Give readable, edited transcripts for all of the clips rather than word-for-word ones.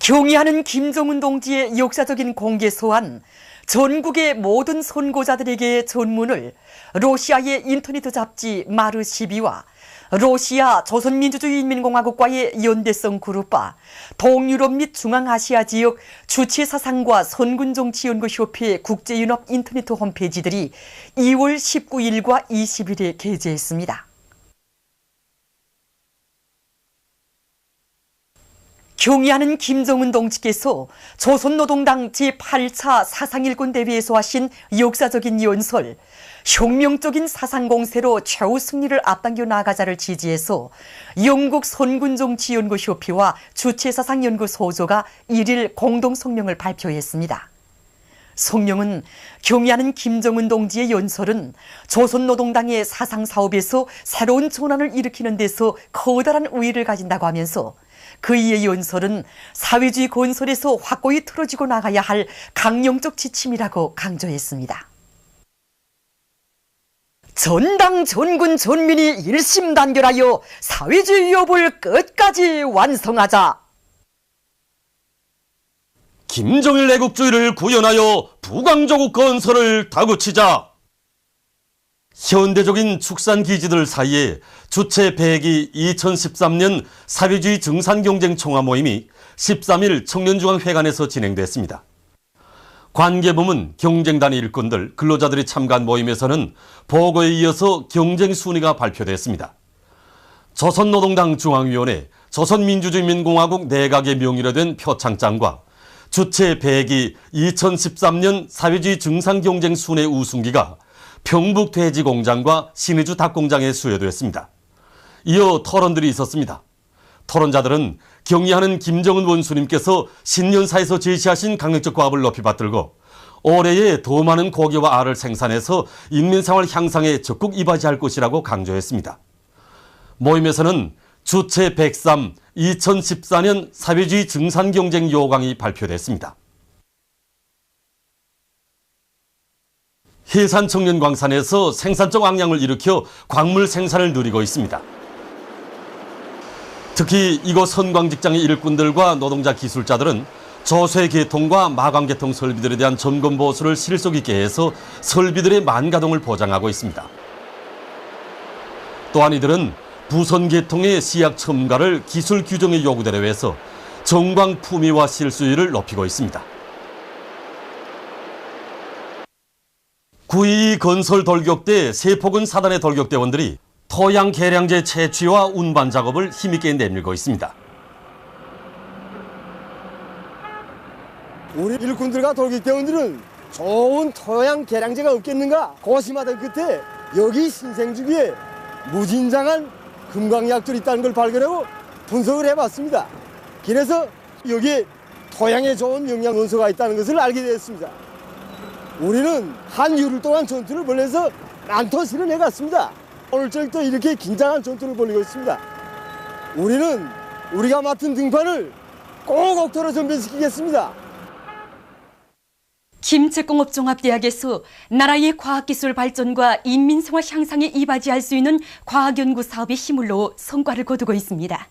경의하는 김정은 동지의 역사적인 공개 소환, 전국의 모든 선고자들에게 전문을 러시아의 인터넷 잡지 마르시비와 러시아 조선민주주의인민공화국과의 연대성 그룹과 동유럽 및 중앙아시아 지역 주체사상과 선군정치연구협회 국제연합 인터넷 홈페이지들이 2월 19일과 20일에 게재했습니다. 경의하는 김정은 동지께서 조선노동당 제8차 사상일권 대회에서 하신 역사적인 연설, 혁명적인 사상공세로 최후 승리를 앞당겨 나가자를 지지해서 영국 선군정치연구협회와 주체사상연구소조가 1일 공동성명을 발표했습니다. 성명은 경의하는 김정은 동지의 연설은 조선노동당의 사상사업에서 새로운 전환을 일으키는 데서 커다란 의의를 가진다고 하면서 그의 연설은 사회주의 건설에서 확고히 틀어지고 나가야 할 강령적 지침이라고 강조했습니다. 전당 전군 전민이 일심단결하여 사회주의 위협을 끝까지 완성하자. 김정일 애국주의를 구현하여 부강조국 건설을 다그치자. 현대적인 축산기지들 사이에 주체 100기 2013년 사회주의 증산경쟁 총화 모임이 13일 청년중앙회관에서 진행됐습니다. 관계부문, 경쟁단의 일꾼들, 근로자들이 참가한 모임에서는 보고에 이어서 경쟁 순위가 발표됐습니다. 조선노동당 중앙위원회, 조선민주주의인민공화국 내각의 명의로 된 표창장과 주체 100기 2013년 사회주의 증산경쟁 순회 우승기가 평북돼지공장과 신의주 닭공장에 수여됐습니다. 이어 토론들이 있었습니다. 토론자들은 경의하는 김정은 원수님께서 신년사에서 제시하신 강력적 과업을 높이 받들고 올해에 더 많은 고기와 알을 생산해서 인민생활 향상에 적극 이바지할 것이라고 강조했습니다. 모임에서는 주체 103 2014년 사회주의 증산경쟁 요강이 발표됐습니다. 해산청년광산에서 생산적 왕량을 일으켜 광물 생산을 누리고 있습니다. 특히 이곳 선광직장의 일꾼들과 노동자 기술자들은 조쇄 개통과 마감 개통 설비들에 대한 점검 보수를 실속 있게 해서 설비들의 만가동을 보장하고 있습니다. 또한 이들은 부선 개통의 시약 첨가를 기술 규정의 요구대로 해서 정광 품위와 실수율을 높이고 있습니다. 9.22 건설 돌격대 세포군 사단의 돌격대원들이 토양 계량제 채취와 운반 작업을 힘있게 내밀고 있습니다. 우리 일꾼들과 돌격대원들은 좋은 토양 계량제가 없겠는가 고심하던 끝에 여기 신생주기에 무진장한 금강약들이 있다는 걸 발견하고 분석을 해봤습니다. 그래서 여기에 토양에 좋은 영양원소가 있다는 것을 알게 되었습니다. 우리는 한 유를 동안 전투를 벌여서 난토 실현해갔습니다. 오늘 저녁도 이렇게 긴장한 전투를 벌이고 있습니다. 우리는 우리가 맡은 등판을 꼭 옥토로 전변시키겠습니다. 김책공업종합대학에서 나라의 과학기술 발전과 인민생활 향상에 이바지할 수 있는 과학연구 사업의 힘을 넣어 성과를 거두고 있습니다.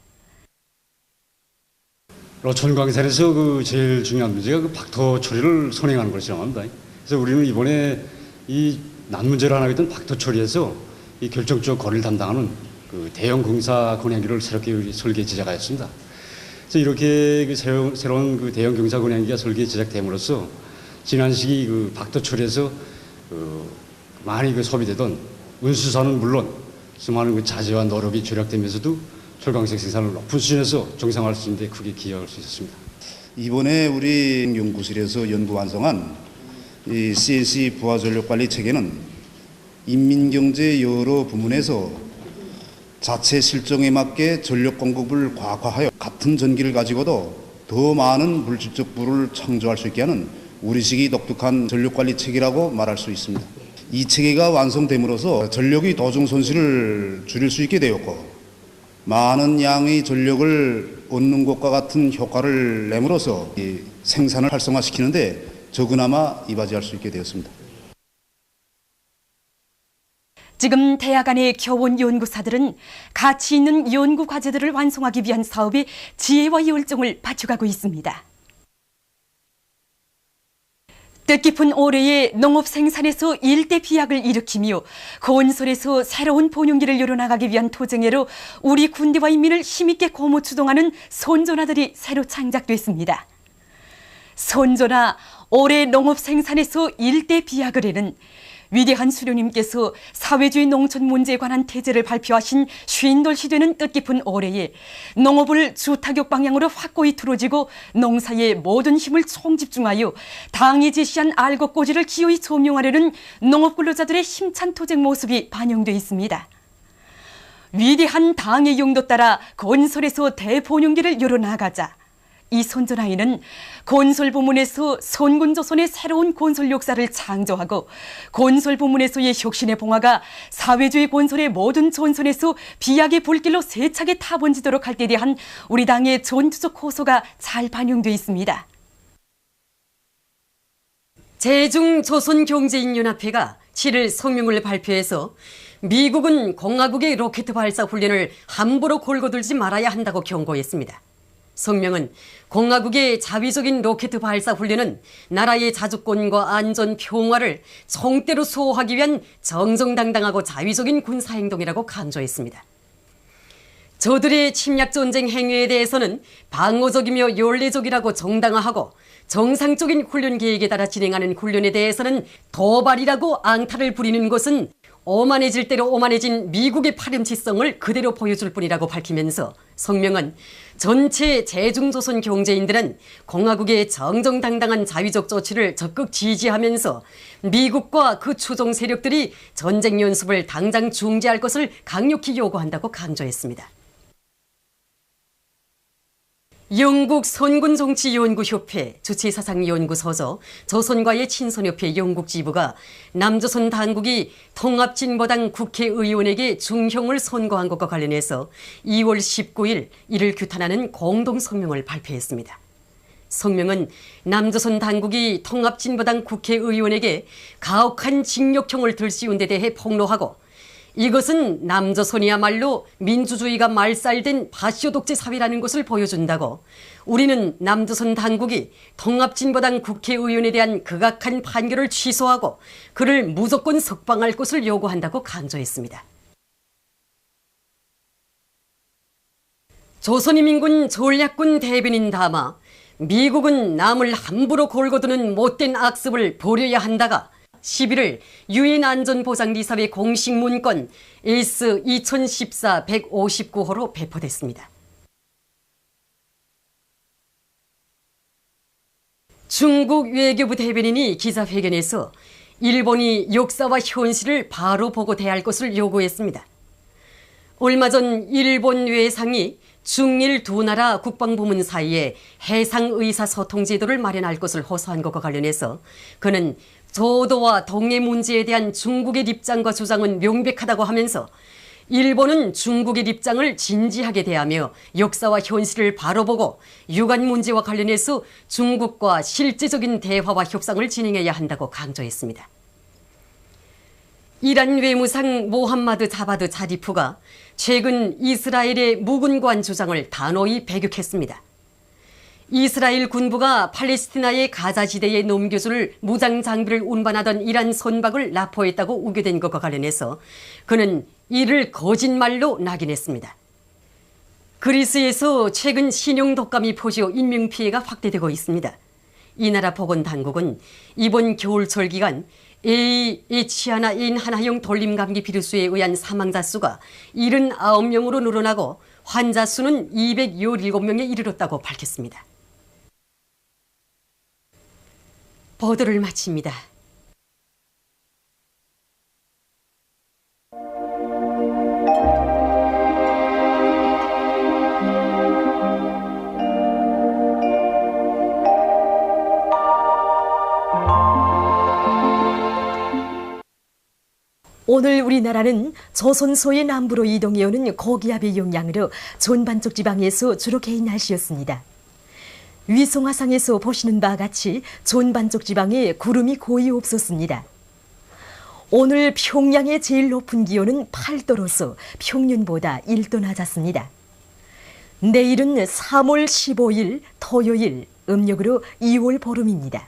로천광산에서 제일 중요한 문제가 박토 처리를 선행하는 것이라고 합니다. 그래서 우리는 이번에 이 난문제로 하나 있던 박토 처리에서 이 결정적 거리를 담당하는 대형 공사 권양기를 새롭게 설계 제작하였습니다. 그래서 이렇게 새로운 대형 공사 권양기가 설계 제작됨으로써 지난 시기 박토 처리에서 많이 소비되던 운수선은 물론 수많은 자재와 노력이 절약되면서도 철광석 생산을 높은 수준에서 정상화할 수 있는 데 크게 기여할 수 있었습니다. 이번에 우리 연구실에서 연구 완성한 이 CNC 부하전력관리 체계는 인민경제 여러 부문에서 자체 실정에 맞게 전력 공급을 과학화하여 같은 전기를 가지고도 더 많은 물질적 부를 창조할 수 있게 하는 우리식이 독특한 전력관리 체계라고 말할 수 있습니다. 이 체계가 완성됨으로써 전력의 도중 손실을 줄일 수 있게 되었고 많은 양의 전력을 얻는 것과 같은 효과를 내므로써 이 생산을 활성화시키는데 적으나마 이바지할 수 있게 되었습니다. 지금 대학 안의 교원 연구사들은 가치 있는 연구 과제들을 완성하기 위한 사업에 지혜와 열정을 바쳐가고 있습니다. 뜻깊은 올해에 농업 생산에서 일대 비약을 일으키며 건설에서 새로운 번영기를 열어나가기 위한 도쟁에로 우리 군대와 인민을 힘있게 고무 추동하는 선전하들이 새로 창작됐습니다. 선전하 올해 농업 생산에서 일대 비약을에는 위대한 수령님께서 사회주의 농촌 문제에 관한 태제를 발표하신 50돌 되는 뜻깊은 올해에 농업을 주타격 방향으로 확고히 틀어지고 농사의 모든 힘을 총집중하여 당이 제시한 알곡고지를 기어이 점령하려는 농업 근로자들의 힘찬 투쟁 모습이 반영되어 있습니다. 위대한 당의 용도 따라 건설에서 대본영기를 열어나가자. 이 선전하에는 건설 부문에서 선군조선의 새로운 건설 역사를 창조하고 건설 부문에서의 혁신의 봉화가 사회주의 건설의 모든 전선에서 비약의 불길로 세차게 타번지도록 할 때 대한 우리 당의 전투적 호소가 잘 반영되어 있습니다. 제중조선경제인연합회가 7일 성명을 발표해서 미국은 공화국의 로켓 발사 훈련을 함부로 골고들지 말아야 한다고 경고했습니다. 성명은 공화국의 자위적인 로켓 발사 훈련은 나라의 자주권과 안전, 평화를 총대로 수호하기 위한 정정당당하고 자위적인 군사행동이라고 강조했습니다. 저들의 침략전쟁 행위에 대해서는 방어적이며 연례적이라고 정당화하고 정상적인 훈련 계획에 따라 진행하는 훈련에 대해서는 도발이라고 앙탈을 부리는 것은 오만해질 대로 오만해진 미국의 파렴치성을 그대로 보여줄 뿐이라고 밝히면서 성명은 전체 제중조선 경제인들은 공화국의 정정당당한 자위적 조치를 적극 지지하면서 미국과 그 추종 세력들이 전쟁 연습을 당장 중지할 것을 강력히 요구한다고 강조했습니다. 영국 선군정치연구협회 주치사상연구소죠 조선과의 친선협회 영국지부가 남조선 당국이 통합진보당 국회의원에게 중형을 선고한 것과 관련해서 2월 19일 이를 규탄하는 공동성명을 발표했습니다. 성명은 남조선 당국이 통합진보당 국회의원에게 가혹한 징역형을 들씌운 데 대해 폭로하고 이것은 남조선이야말로 민주주의가 말살된 파쇼 독재 사회라는 것을 보여준다고 우리는 남조선 당국이 통합진보당 국회의원에 대한 극악한 판결을 취소하고 그를 무조건 석방할 것을 요구한다고 강조했습니다. 조선인민군 전략군 대변인 담아 미국은 남을 함부로 골고드는 못된 악습을 버려야 한다가 11일 유엔 안전보장이사회 공식 문건 S 2014-159호로 배포됐습니다. 중국 외교부 대변인이 기자회견에서 일본이 역사와 현실을 바로 보고 대할 것을 요구했습니다. 얼마 전 일본 외상이 중일 두 나라 국방부문 사이에 해상의사소통 제도를 마련할 것을 호소한 것과 관련해서 그는 조도와 동해 문제에 대한 중국의 입장과 주장은 명백하다고 하면서 일본은 중국의 입장을 진지하게 대하며 역사와 현실을 바로 보고 유관 문제와 관련해서 중국과 실제적인 대화와 협상을 진행해야 한다고 강조했습니다. 이란 외무상 모함마드 자바드 자리프가 최근 이스라엘의 무근관 주장을 단호히 배격했습니다. 이스라엘 군부가 팔레스티나의 가자지대에 넘겨줄 무장 장비를 운반하던 이란 선박을 납포했다고 우겨댄 것과 관련해서 그는 이를 거짓말로 낙인했습니다. 그리스에서 최근 신용 독감이 퍼져 인명피해가 확대되고 있습니다. 이 나라 보건당국은 이번 겨울철 기간 H1N1 하나형 돌림감기 비루스에 의한 사망자 수가 79명으로 늘어나고 환자 수는 217명에 이르렀다고 밝혔습니다. 보도를 마칩니다. 오늘 우리나라는 조선소의 남부로 이동해오는 고기압의 영향으로 전반적 지방에서 주로 개인 날씨였습니다. 위성화상에서 보시는 바와 같이 전반적 지방에 구름이 거의 없었습니다. 오늘 평양의 제일 높은 기온은 8도로서 평년보다 1도 낮았습니다. 내일은 3월 15일 토요일, 음력으로 2월 보름입니다.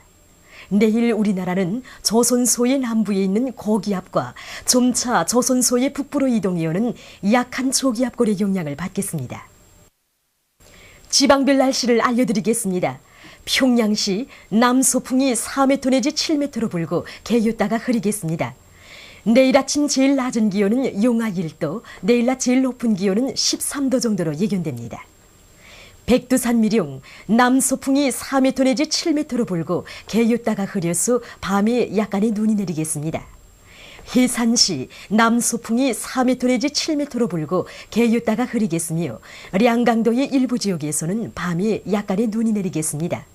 내일 우리나라는 조선소의 남부에 있는 고기압과 점차 조선소의 북부로 이동해오는 약한 초기압골의 영향을 받겠습니다. 지방별 날씨를 알려드리겠습니다. 평양시 남소풍이 4m 내지 7m로 불고 개였다가 흐리겠습니다. 내일 아침 제일 낮은 기온은 영하 1도, 내일 낮 제일 높은 기온은 13도 정도로 예견됩니다. 백두산 미령 남소풍이 4m 내지 7m로 불고 개였다가 흐려서 밤에 약간의 눈이 내리겠습니다. 해산시 남소풍이 4m 내지 7m로 불고 개였다가 흐리겠으며 량강도의 일부 지역에서는 밤에 약간의 눈이 내리겠습니다.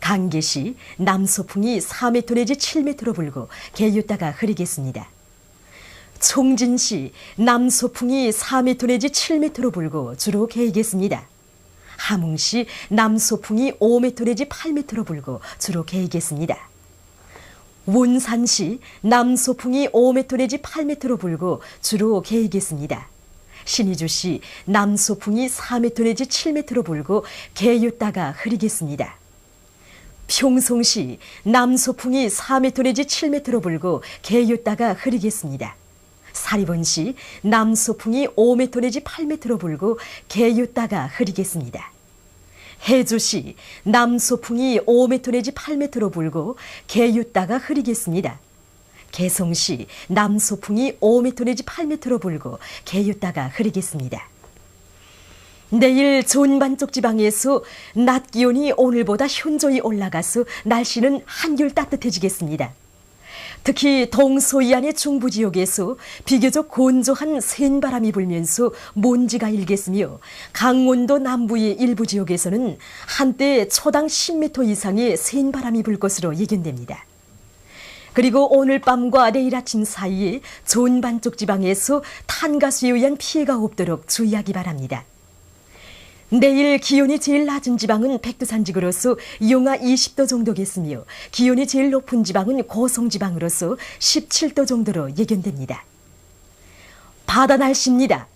강계시 남소풍이 4m 내지 7m로 불고 개였다가 흐리겠습니다. 총진시 남소풍이 4m 내지 7m로 불고 주로 개이겠습니다. 함흥시 남소풍이 5m 내지 8m로 불고 주로 개이겠습니다. 원산시 남소풍이 5m 내지 8m로 불고 주로 개이겠습니다. 신의주시 남소풍이 4m 내지 7m로 불고 개였다가 흐리겠습니다. 평송시 남소풍이 4m 내지 7m로 불고 개였다가 흐리겠습니다. 사리본시 남소풍이 5m 내지 8m로 불고 개였다가 흐리겠습니다. 해주시 남소풍이 5m 내지 8m로 불고 개였다가 흐리겠습니다. 개성시 남소풍이 5m 내지 8m로 불고 개였다가 흐리겠습니다. 내일 전반쪽 지방에서 낮 기온이 오늘보다 현저히 올라가서 날씨는 한결 따뜻해지겠습니다. 특히 동서이안의 중부 지역에서 비교적 건조한 센바람이 불면서 먼지가 일겠으며 강원도 남부의 일부 지역에서는 한때 초당 10m 이상의 센바람이 불 것으로 예견됩니다. 그리고 오늘 밤과 내일 아침 사이에 전반쪽 지방에서 탄가수에 의한 피해가 없도록 주의하기 바랍니다. 내일 기온이 제일 낮은 지방은 백두산지구로서 영하 20도 정도겠으며 기온이 제일 높은 지방은 고성지방으로서 17도 정도로 예견됩니다. 바다 날씨입니다.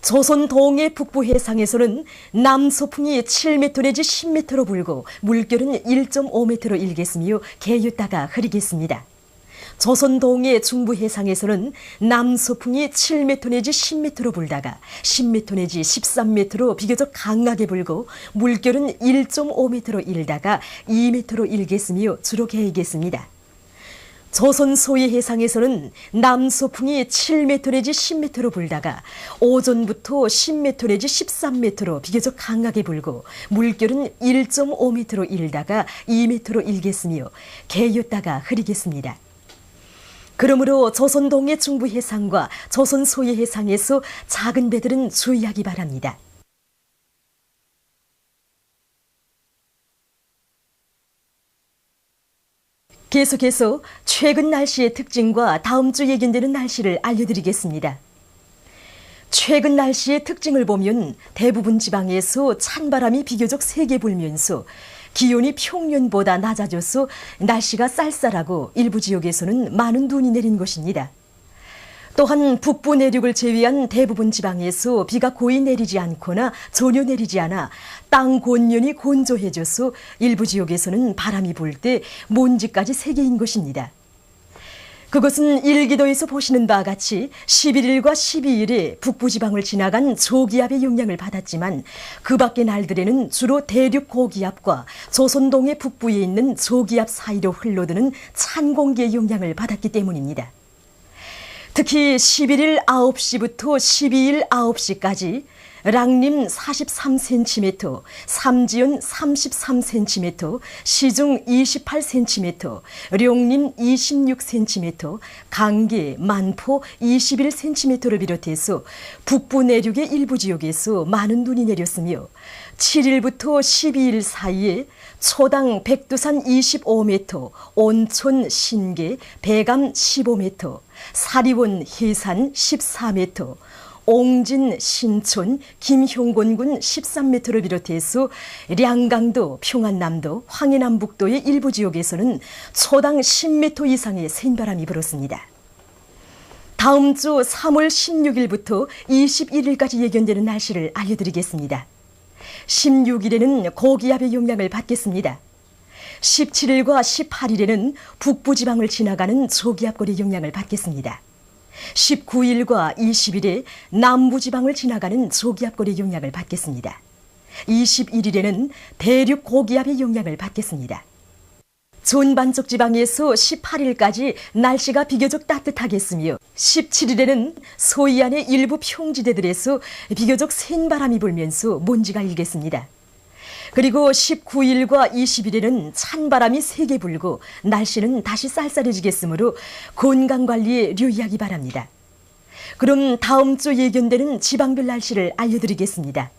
조선 동해 북부 해상에서는 남소풍이 7m 내지 10m로 불고 물결은 1.5m로 일겠으며 개였다가 흐리겠습니다. 조선 동해 중부 해상에서는 남소풍이 7m 내지 10m로 불다가 10m 내지 13m로 비교적 강하게 불고 물결은 1.5m로 일다가 2m로 일겠으며 주로 개이겠습니다. 조선 소해 해상에서는 남소풍이 7m 내지 10m로 불다가 오전부터 10m 내지 13m로 비교적 강하게 불고 물결은 1.5m로 일다가 2m로 일겠으며 개였다가 흐리겠습니다. 그러므로 조선 동해 중부 해상과 조선 소해 해상에서 작은 배들은 주의하기 바랍니다. 계속해서 최근 날씨의 특징과 다음 주 예견되는 날씨를 알려드리겠습니다. 최근 날씨의 특징을 보면 대부분 지방에서 찬바람이 비교적 세게 불면서 기온이 평년보다 낮아져서 날씨가 쌀쌀하고 일부 지역에서는 많은 눈이 내린 것입니다. 또한 북부 내륙을 제외한 대부분 지방에서 비가 거의 내리지 않거나 전혀 내리지 않아 땅 곤면이 건조해져서 일부 지역에서는 바람이 불 때 먼지까지 세게인 것입니다. 그것은 일기도에서 보시는 바와 같이 11일과 12일에 북부지방을 지나간 초기압의 영향을 받았지만 그 밖의 날들에는 주로 대륙 고기압과 조선동해 북부에 있는 초기압 사이로 흘러드는 찬 공기의 영향을 받았기 때문입니다. 특히 11일 9시부터 12일 9시까지 랑림 43cm, 삼지연 33cm, 시중 28cm, 룡림 26cm, 강계, 만포 21cm를 비롯해서 북부 내륙의 일부 지역에서 많은 눈이 내렸으며 7일부터 12일 사이에 초당 백두산 25m, 온천 신계, 배감 15m, 사리원 해산 14m, 옹진, 신촌, 김형곤군 13m를 비롯해서 량강도, 평안남도, 황해남북도의 일부 지역에서는 초당 10m 이상의 센바람이 불었습니다. 다음 주 3월 16일부터 21일까지 예견되는 날씨를 알려드리겠습니다. 16일에는 고기압의 영향을 받겠습니다. 17일과 18일에는 북부지방을 지나가는 초기압골의 영향을 받겠습니다. 19일과 20일에 남부지방을 지나가는 초기압골의 영향을 받겠습니다. 21일에는 대륙 고기압의 영향을 받겠습니다. 전반적 지방에서 18일까지 날씨가 비교적 따뜻하겠으며 17일에는 소이안의 일부 평지대들에서 비교적 센 바람이 불면서 먼지가 일겠습니다. 그리고 19일과 20일에는 찬바람이 세게 불고 날씨는 다시 쌀쌀해지겠으므로 건강관리에 유의하기 바랍니다. 그럼 다음 주 예견되는 지방별 날씨를 알려드리겠습니다.